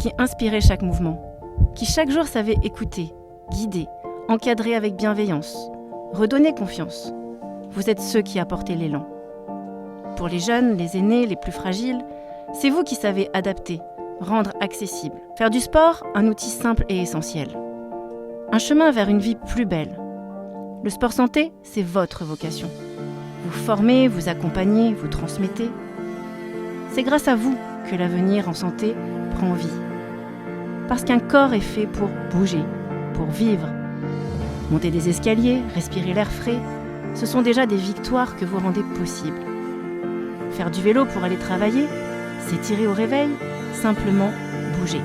qui inspiraient chaque mouvement, qui chaque jour savaient écouter, guider, encadrer avec bienveillance, redonner confiance. Vous êtes ceux qui apportez l'élan. Pour les jeunes, les aînés, les plus fragiles, c'est vous qui savez adapter, rendre accessible, faire du sport un outil simple et essentiel. Un chemin vers une vie plus belle. Le sport santé, c'est votre vocation. Vous formez, vous accompagnez, vous transmettez. C'est grâce à vous que l'avenir en santé prend vie. Parce qu'un corps est fait pour bouger, pour vivre. Monter des escaliers, respirer l'air frais, ce sont déjà des victoires que vous rendez possibles. Faire du vélo pour aller travailler, s'étirer au réveil, simplement bouger.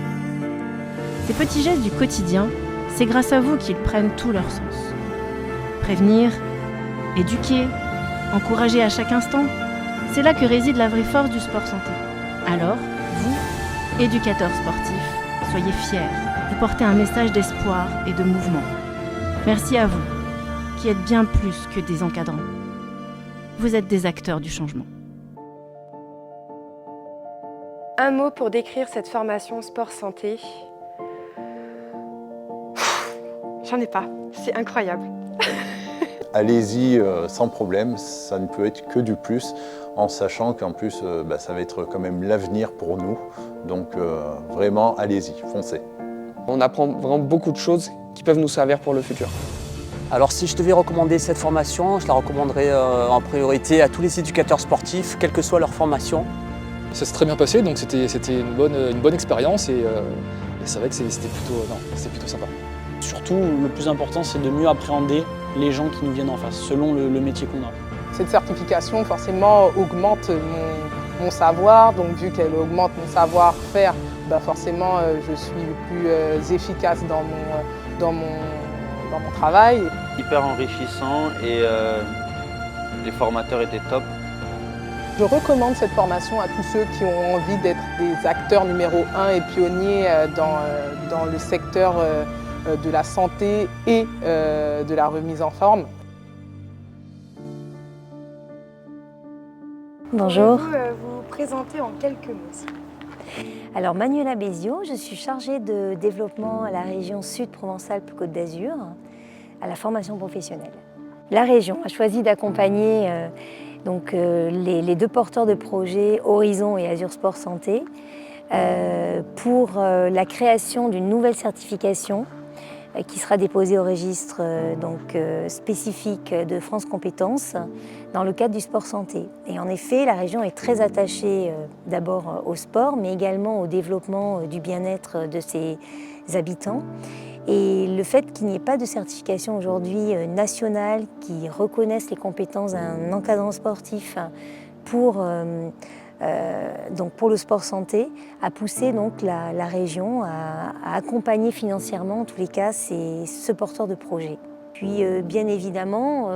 Ces petits gestes du quotidien, c'est grâce à vous qu'ils prennent tout leur sens. Prévenir, éduquer, encourager à chaque instant, c'est là que réside la vraie force du sport santé. Alors, vous, éducateurs sportifs, soyez fiers, vous portez un message d'espoir et de mouvement. Merci à vous, qui êtes bien plus que des encadrants. Vous êtes des acteurs du changement. Un mot pour décrire cette formation sport santé. J'en ai pas, c'est incroyable. Allez-y sans problème, ça ne peut être que du plus, en sachant qu'en plus ça va être quand même l'avenir pour nous. Donc vraiment, allez-y, foncez. On apprend vraiment beaucoup de choses qui peuvent nous servir pour le futur. Alors si je devais recommander cette formation, je la recommanderais en priorité à tous les éducateurs sportifs, quelle que soit leur formation. Ça s'est très bien passé, donc c'était une bonne expérience et c'est vrai que c'était plutôt sympa. Surtout, le plus important, c'est de mieux appréhender les gens qui nous viennent en face, selon le métier qu'on a. Cette certification, forcément, augmente mon savoir. Donc, vu qu'elle augmente mon savoir-faire, forcément, je suis plus efficace dans mon travail. Hyper enrichissant et les formateurs étaient top. Je recommande cette formation à tous ceux qui ont envie d'être des acteurs numéro 1 et pionniers dans le secteur de la santé et de la remise en forme. Bonjour. Pouvez-vous vous présenter en quelques mots? Alors Manuela Béziot, je suis chargée de développement à la région Sud Provence-Alpes-Côte d'Azur, à la formation professionnelle. La région a choisi d'accompagner les deux porteurs de projets Horizon et Azur Sport Santé pour la création d'une nouvelle certification qui sera déposée au registre spécifique de France Compétences dans le cadre du sport santé. Et en effet, la région est très attachée d'abord au sport, mais également au développement du bien-être de ses habitants. Et le fait qu'il n'y ait pas de certification aujourd'hui nationale qui reconnaisse les compétences d'un encadrant sportif pour le sport santé, a poussé la région à accompagner financièrement, en tous les cas, ce porteur de projet. Puis bien évidemment,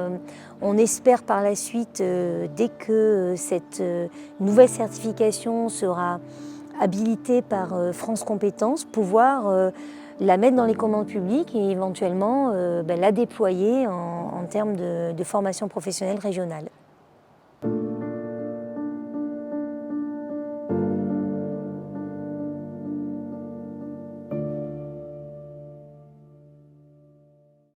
on espère par la suite, dès que cette nouvelle certification sera habilitée par France Compétences, pouvoir la mettre dans les commandes publiques et éventuellement la déployer en termes de formation professionnelle régionale.